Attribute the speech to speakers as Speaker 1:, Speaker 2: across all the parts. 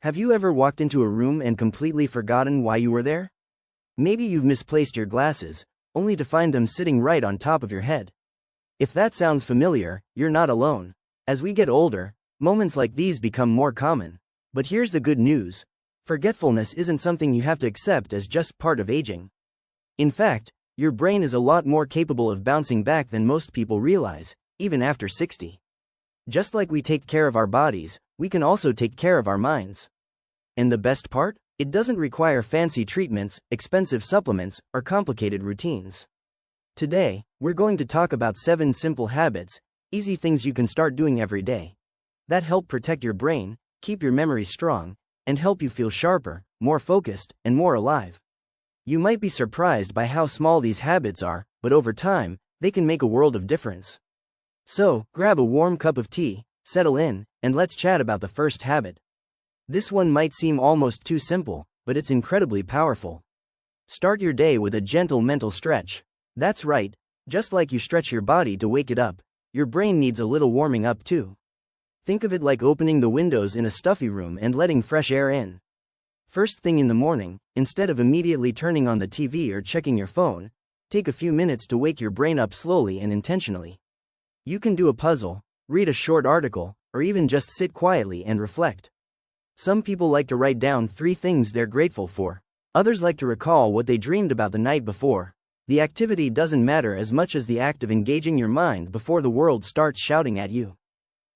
Speaker 1: Have you ever walked into a room and completely forgotten why you were there? Maybe you've misplaced your glasses, only to find them sitting right on top of your head. If that sounds familiar, you're not alone. As we get older, moments like these become more common. But here's the good news. Forgetfulness isn't something you have to accept as just part of aging. In fact, your brain is a lot more capable of bouncing back than most people realize, even after 60. Just like we take care of our bodies, we can also take care of our minds. And the best part? It doesn't require fancy treatments, expensive supplements, or complicated routines. Today, we're going to talk about 7 simple habits, easy things you can start doing every day, that help protect your brain, keep your memory strong, and help you feel sharper, more focused, and more alive. You might be surprised by how small these habits are, but over time, they can make a world of difference. So, grab a warm cup of tea, settle in, and let's chat about the first habit. This one might seem almost too simple, but it's incredibly powerful. Start your day with a gentle mental stretch. That's right, just like you stretch your body to wake it up, your brain needs a little warming up too. Think of it like opening the windows in a stuffy room and letting fresh air in. First thing in the morning, instead of immediately turning on the TV or checking your phone, take a few minutes to wake your brain up slowly and intentionally. You can do a puzzle, read a short article, or even just sit quietly and reflect. Some people like to write down 3 things they're grateful for. Others like to recall what they dreamed about the night before. The activity doesn't matter as much as the act of engaging your mind before the world starts shouting at you.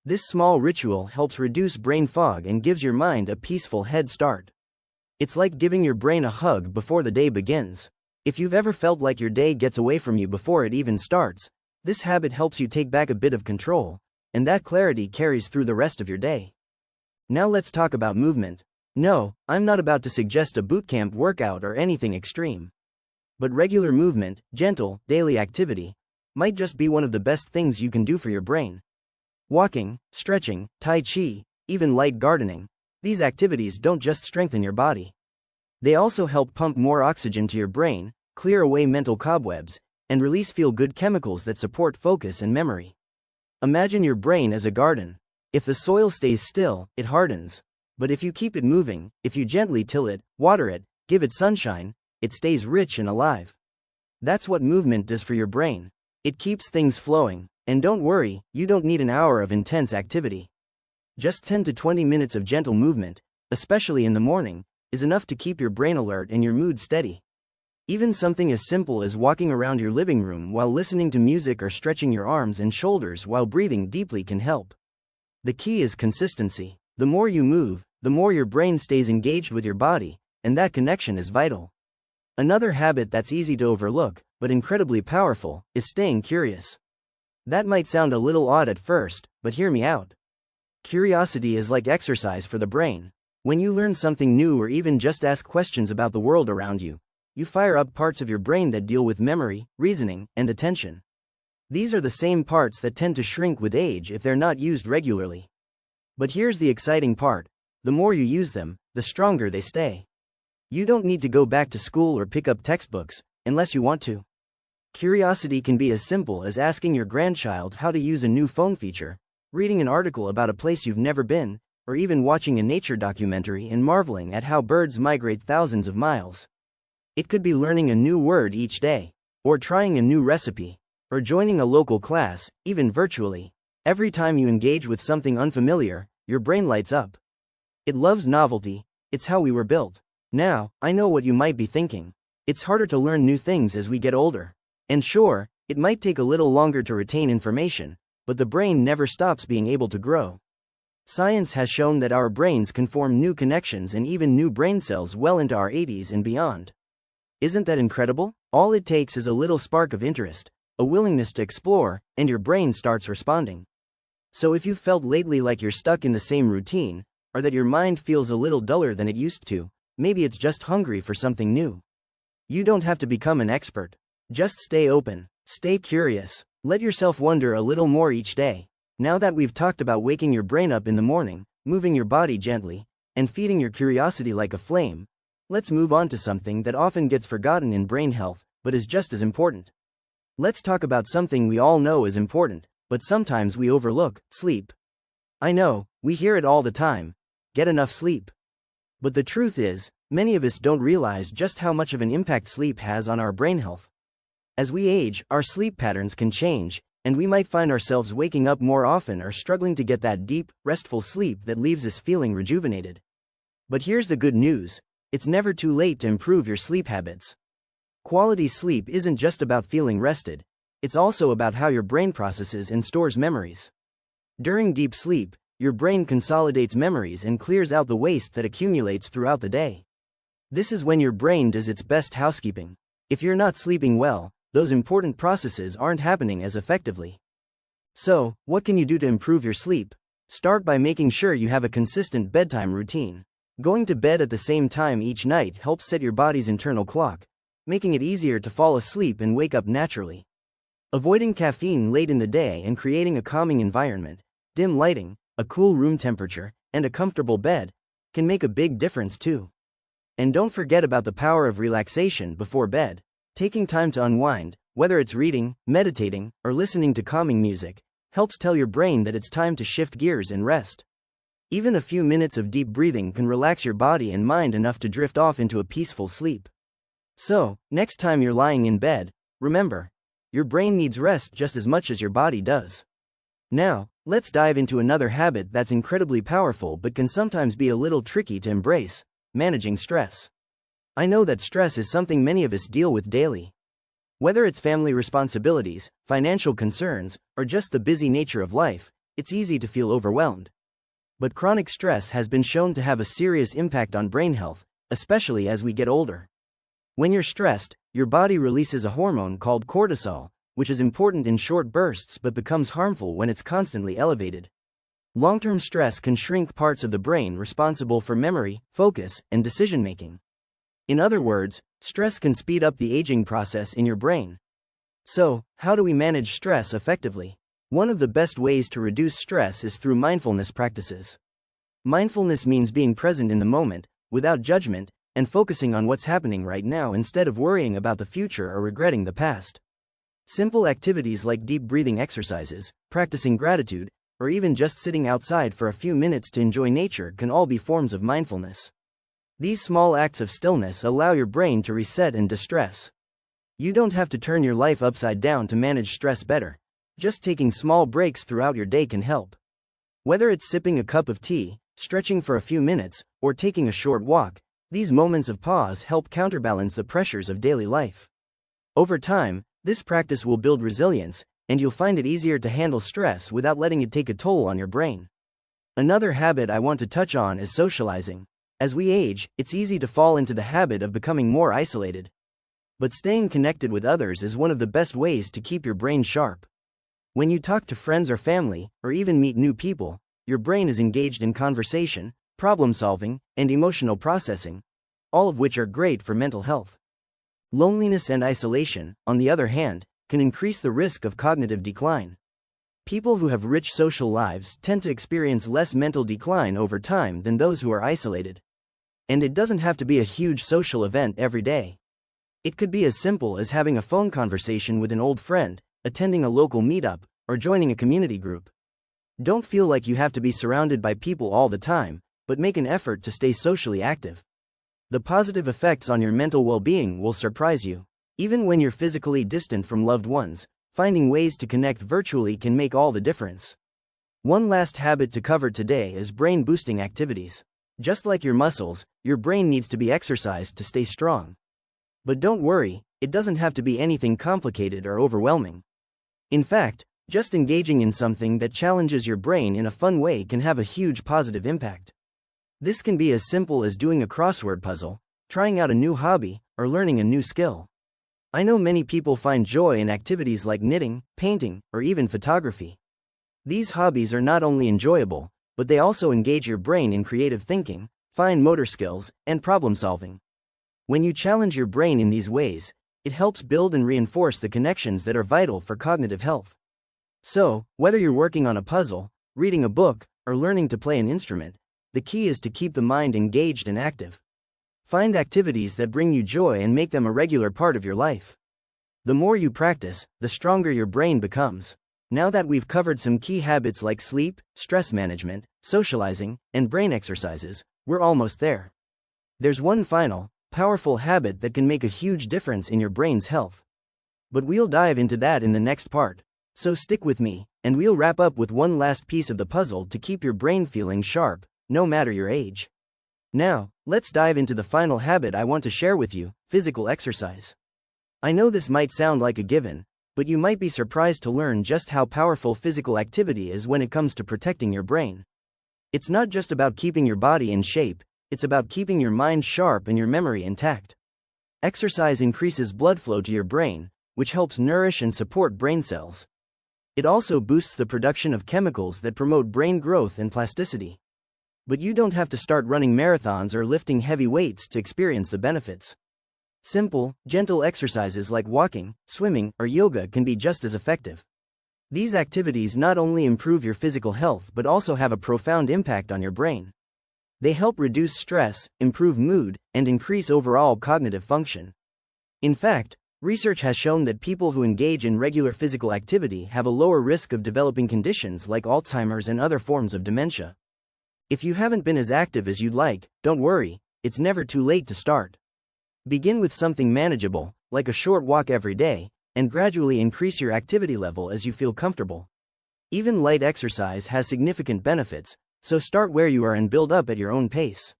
Speaker 1: This small ritual helps reduce brain fog and gives your mind a peaceful head start. It's like giving your brain a hug before the day begins. If you've ever felt like your day gets away from you before it even starts, this habit helps you take back a bit of control, and that clarity carries through the rest of your day. Now let's talk about movement. No, I'm not about to suggest a bootcamp workout or anything extreme. But regular movement, gentle, daily activity, might just be one of the best things you can do for your brain. Walking, stretching, tai chi, even light gardening, these activities don't just strengthen your body. They also help pump more oxygen to your brain, clear away mental cobwebs, and release feel-good chemicals that support focus and memory. Imagine your brain as a garden. If the soil stays still, it hardens. But if you keep it moving, if you gently till it, water it, give it sunshine, it stays rich and alive. That's what movement does for your brain. It keeps things flowing. And don't worry, you don't need an hour of intense activity. Just 10 to 20 minutes of gentle movement, especially in the morning, is enough to keep your brain alert and your mood steady. Even something as simple as walking around your living room while listening to music or stretching your arms and shoulders while breathing deeply can help. The key is consistency. The more you move, the more your brain stays engaged with your body, and that connection is vital. Another habit that's easy to overlook, but incredibly powerful, is staying curious. That might sound a little odd at first, but hear me out. Curiosity is like exercise for the brain. When you learn something new or even just ask questions about the world around you, you fire up parts of your brain that deal with memory, reasoning, and attention. These are the same parts that tend to shrink with age if they're not used regularly. But here's the exciting part. The more you use them, the stronger they stay. You don't need to go back to school or pick up textbooks, unless you want to. Curiosity can be as simple as asking your grandchild how to use a new phone feature, reading an article about a place you've never been, or even watching a nature documentary and marveling at how birds migrate thousands of miles. It could be learning a new word each day, or trying a new recipe, or joining a local class, even virtually. Every time you engage with something unfamiliar, your brain lights up. It loves novelty. It's how we were built. Now, I know what you might be thinking. It's harder to learn new things as we get older. And sure, it might take a little longer to retain information, but the brain never stops being able to grow. Science has shown that our brains can form new connections and even new brain cells well into our 80s and beyond. Isn't that incredible? All it takes is a little spark of interest, a willingness to explore, and your brain starts responding. So if you've felt lately like you're stuck in the same routine, or that your mind feels a little duller than it used to, maybe it's just hungry for something new. You don't have to become an expert. Just stay open, stay curious, let yourself wonder a little more each day. Now that we've talked about waking your brain up in the morning, moving your body gently, and feeding your curiosity like a flame, let's move on to something that often gets forgotten in brain health, but is just as important. Let's talk about something we all know is important, but sometimes we overlook: sleep. I know, we hear it all the time. Get enough sleep. But the truth is, many of us don't realize just how much of an impact sleep has on our brain health. As we age, our sleep patterns can change, and we might find ourselves waking up more often or struggling to get that deep, restful sleep that leaves us feeling rejuvenated. But here's the good news: it's never too late to improve your sleep habits. Quality sleep isn't just about feeling rested, it's also about how your brain processes and stores memories. During deep sleep, your brain consolidates memories and clears out the waste that accumulates throughout the day. This is when your brain does its best housekeeping. If you're not sleeping well, those important processes aren't happening as effectively. So, what can you do to improve your sleep? Start by making sure you have a consistent bedtime routine. Going to bed at the same time each night helps set your body's internal clock, making it easier to fall asleep and wake up naturally. Avoiding caffeine late in the day and creating a calming environment, dim lighting, a cool room temperature, and a comfortable bed, can make a big difference too. And don't forget about the power of relaxation before bed. Taking time to unwind, whether it's reading, meditating, or listening to calming music, helps tell your brain that it's time to shift gears and rest. Even a few minutes of deep breathing can relax your body and mind enough to drift off into a peaceful sleep. So, next time you're lying in bed, remember, your brain needs rest just as much as your body does. Now, let's dive into another habit that's incredibly powerful but can sometimes be a little tricky to embrace: managing stress. I know that stress is something many of us deal with daily. Whether it's family responsibilities, financial concerns, or just the busy nature of life, it's easy to feel overwhelmed. But chronic stress has been shown to have a serious impact on brain health, especially as we get older. When you're stressed, your body releases a hormone called cortisol, which is important in short bursts but becomes harmful when it's constantly elevated. Long-term stress can shrink parts of the brain responsible for memory, focus, and decision-making. In other words, stress can speed up the aging process in your brain. So, how do we manage stress effectively? One of the best ways to reduce stress is through mindfulness practices. Mindfulness means being present in the moment, without judgment, and focusing on what's happening right now instead of worrying about the future or regretting the past. Simple activities like deep breathing exercises, practicing gratitude, or even just sitting outside for a few minutes to enjoy nature can all be forms of mindfulness. These small acts of stillness allow your brain to reset and de-stress. You don't have to turn your life upside down to manage stress better. Just taking small breaks throughout your day can help. Whether it's sipping a cup of tea, stretching for a few minutes, or taking a short walk, these moments of pause help counterbalance the pressures of daily life. Over time, this practice will build resilience, and you'll find it easier to handle stress without letting it take a toll on your brain. Another habit I want to touch on is socializing. As we age, it's easy to fall into the habit of becoming more isolated. But staying connected with others is one of the best ways to keep your brain sharp. When you talk to friends or family, or even meet new people, your brain is engaged in conversation, problem solving, and emotional processing, all of which are great for mental health. Loneliness and isolation, on the other hand, can increase the risk of cognitive decline. People who have rich social lives tend to experience less mental decline over time than those who are isolated. And it doesn't have to be a huge social event every day. It could be as simple as having a phone conversation with an old friend, attending a local meetup, or joining a community group. Don't feel like you have to be surrounded by people all the time, but make an effort to stay socially active. The positive effects on your mental well-being will surprise you. Even when you're physically distant from loved ones, finding ways to connect virtually can make all the difference. One last habit to cover today is brain-boosting activities. Just like your muscles, your brain needs to be exercised to stay strong. But don't worry, it doesn't have to be anything complicated or overwhelming. In fact, just engaging in something that challenges your brain in a fun way can have a huge positive impact. This can be as simple as doing a crossword puzzle, trying out a new hobby, or learning a new skill. I know many people find joy in activities like knitting, painting, or even photography. These hobbies are not only enjoyable, but they also engage your brain in creative thinking, fine motor skills, and problem solving. When you challenge your brain in these ways, it helps build and reinforce the connections that are vital for cognitive health. So, whether you're working on a puzzle, reading a book, or learning to play an instrument, the key is to keep the mind engaged and active. Find activities that bring you joy and make them a regular part of your life. The more you practice, the stronger your brain becomes. Now that we've covered some key habits like sleep, stress management, socializing, and brain exercises, we're almost there. There's one final, powerful habit that can make a huge difference in your brain's health. But we'll dive into that in the next part. So stick with me, and we'll wrap up with one last piece of the puzzle to keep your brain feeling sharp, no matter your age. Now, let's dive into the final habit I want to share with you: physical exercise. I know this might sound like a given, but you might be surprised to learn just how powerful physical activity is when it comes to protecting your brain. It's not just about keeping your body in shape, it's about keeping your mind sharp and your memory intact. Exercise increases blood flow to your brain, which helps nourish and support brain cells. It also boosts the production of chemicals that promote brain growth and plasticity. But you don't have to start running marathons or lifting heavy weights to experience the benefits. Simple, gentle exercises like walking, swimming, or yoga can be just as effective. These activities not only improve your physical health but also have a profound impact on your brain. They help reduce stress, improve mood, and increase overall cognitive function. In fact, research has shown that people who engage in regular physical activity have a lower risk of developing conditions like Alzheimer's and other forms of dementia. If you haven't been as active as you'd like, don't worry, it's never too late to start. Begin with something manageable, like a short walk every day, and gradually increase your activity level as you feel comfortable. Even light exercise has significant benefits, so start where you are and build up at your own pace.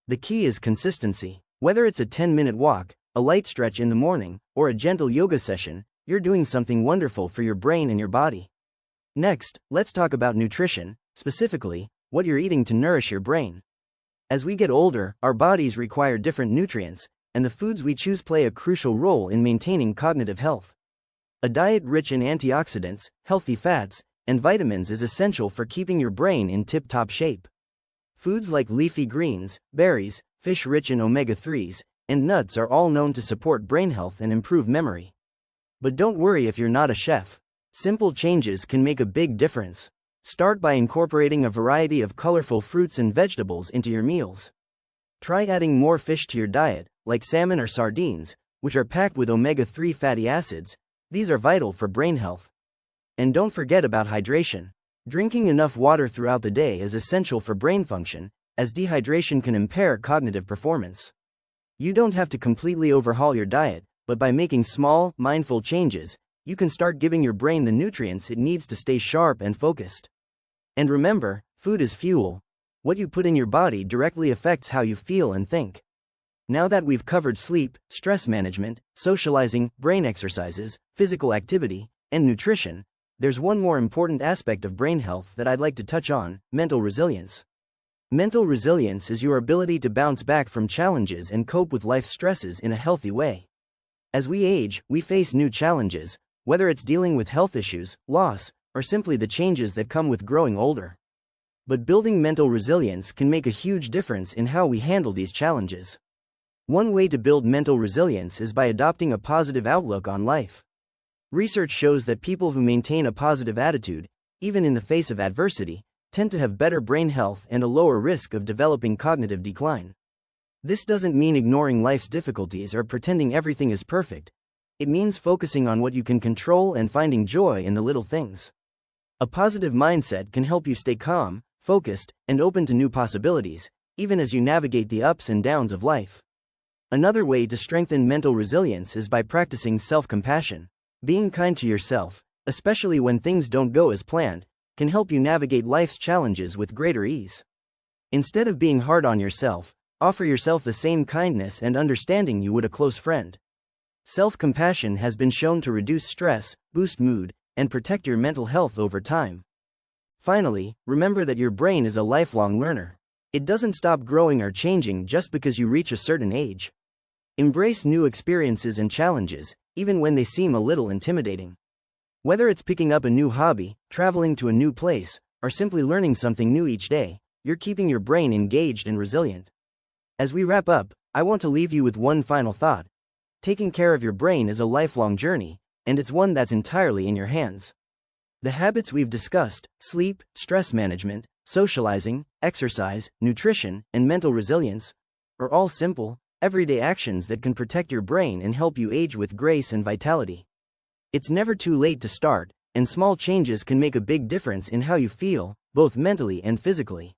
Speaker 1: The key is consistency. Whether it's a 10-minute walk, a light stretch in the morning, or a gentle yoga session, you're doing something wonderful for your brain and your body. Next, let's talk about nutrition, specifically, what you're eating to nourish your brain. As we get older, our bodies require different nutrients, and the foods we choose play a crucial role in maintaining cognitive health. A diet rich in antioxidants, healthy fats, and vitamins is essential for keeping your brain in tip-top shape. Foods like leafy greens, berries, fish rich in omega-3s, and nuts are all known to support brain health and improve memory. But don't worry if you're not a chef. Simple changes can make a big difference. Start by incorporating a variety of colorful fruits and vegetables into your meals. Try adding more fish to your diet, like salmon or sardines, which are packed with omega-3 fatty acids. These are vital for brain health. And don't forget about hydration. Drinking enough water throughout the day is essential for brain function, as dehydration can impair cognitive performance. You don't have to completely overhaul your diet, but by making small, mindful changes, you can start giving your brain the nutrients it needs to stay sharp and focused. And remember, food is fuel. What you put in your body directly affects how you feel and think. Now that we've covered sleep, stress management, socializing, brain exercises, physical activity, and nutrition, there's one more important aspect of brain health that I'd like to touch on: mental resilience. Mental resilience is your ability to bounce back from challenges and cope with life's stresses in a healthy way. As we age, we face new challenges, whether it's dealing with health issues, loss, or simply the changes that come with growing older. But building mental resilience can make a huge difference in how we handle these challenges. One way to build mental resilience is by adopting a positive outlook on life. Research shows that people who maintain a positive attitude, even in the face of adversity, tend to have better brain health and a lower risk of developing cognitive decline. This doesn't mean ignoring life's difficulties or pretending everything is perfect. It means focusing on what you can control and finding joy in the little things. A positive mindset can help you stay calm, focused, and open to new possibilities, even as you navigate the ups and downs of life. Another way to strengthen mental resilience is by practicing self-compassion. Being kind to yourself, especially when things don't go as planned, can help you navigate life's challenges with greater ease. Instead of being hard on yourself, offer yourself the same kindness and understanding you would a close friend. Self-compassion has been shown to reduce stress, boost mood, and protect your mental health over time. Finally, remember that your brain is a lifelong learner. It doesn't stop growing or changing just because you reach a certain age. Embrace new experiences and challenges, even when they seem a little intimidating. Whether it's picking up a new hobby, traveling to a new place, or simply learning something new each day, you're keeping your brain engaged and resilient. As we wrap up, I want to leave you with one final thought. Taking care of your brain is a lifelong journey, and it's one that's entirely in your hands. The habits we've discussed, sleep, stress management, socializing, exercise, nutrition, and mental resilience, are all simple, everyday actions that can protect your brain and help you age with grace and vitality. It's never too late to start, and small changes can make a big difference in how you feel, both mentally and physically.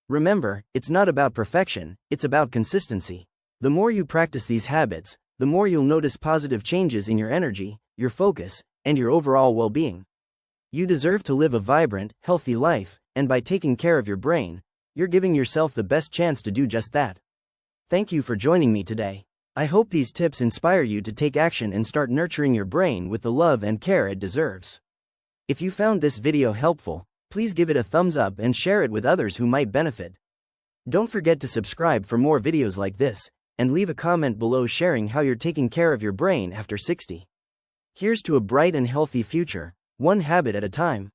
Speaker 1: Remember, it's not about perfection, it's about consistency. The more you practice these habits, the more you'll notice positive changes in your energy, your focus, and your overall well-being. You deserve to live a vibrant, healthy life, and by taking care of your brain, you're giving yourself the best chance to do just that. Thank you for joining me today. I hope these tips inspire you to take action and start nurturing your brain with the love and care it deserves. If you found this video helpful, please give it a thumbs up and share it with others who might benefit. Don't forget to subscribe for more videos like this, and leave a comment below sharing how you're taking care of your brain after 60. Here's to a bright and healthy future, one habit at a time.